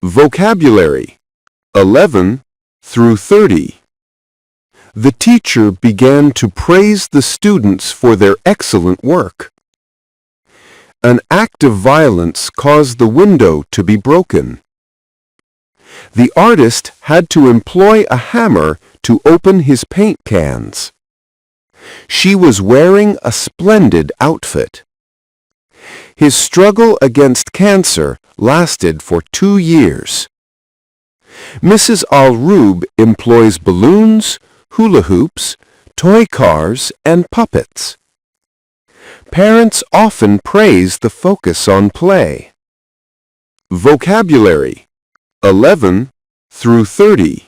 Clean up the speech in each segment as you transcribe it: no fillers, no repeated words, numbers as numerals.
Vocabulary 11 through 30. The teacher began to praise the students for their excellent work. An act of violence caused the window to be broken. The artist had to employ a hammer to open his paint cans. She was wearing a splendid outfit. His struggle against cancer lasted for 2 years. Mrs. Al-Roob employs balloons, hula hoops, toy cars, and puppets. Parents often praise the focus on play. Vocabulary 11 through 30.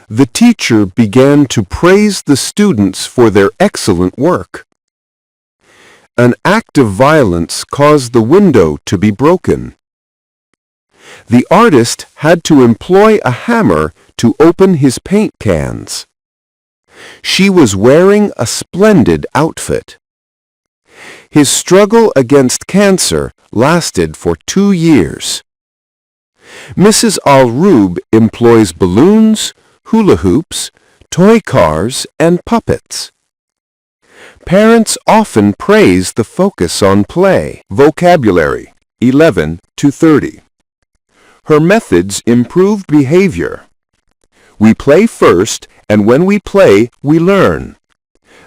The teacher began to praise the students for their excellent work. An act of violence caused the window to be broken. The artist had to employ a hammer to open his paint cans. She was wearing a splendid outfit. His struggle against cancer lasted for 2 years. Mrs. Al-Roob employs balloons, hula hoops, toy cars, and puppets. Parents often praise the focus on play. Vocabulary 11 to 30. Her methods improve behavior. We play first, and when we play, we learn.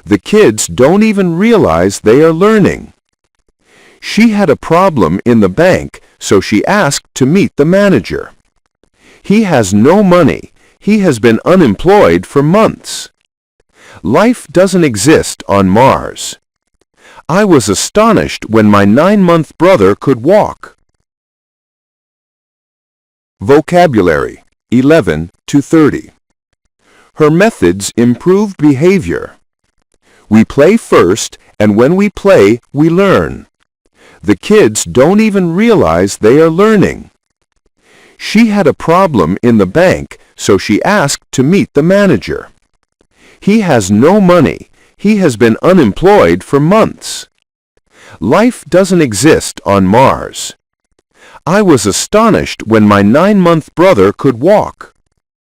The kids don't even realize they are learning. She had a problem in the bank, so she asked to meet the manager. He has no money. He has been unemployed for months. Life doesn't exist on Mars. I was astonished when my 9-month brother could walk. Vocabulary 11 to 30. Her methods improve behavior. We play first, and when we play, we learn. The kids don't even realize they are learning. She had a problem in the bank, so she asked to meet the manager. He has no money. He has been unemployed for months. Life doesn't exist on Mars. I was astonished when my 9-month brother could walk.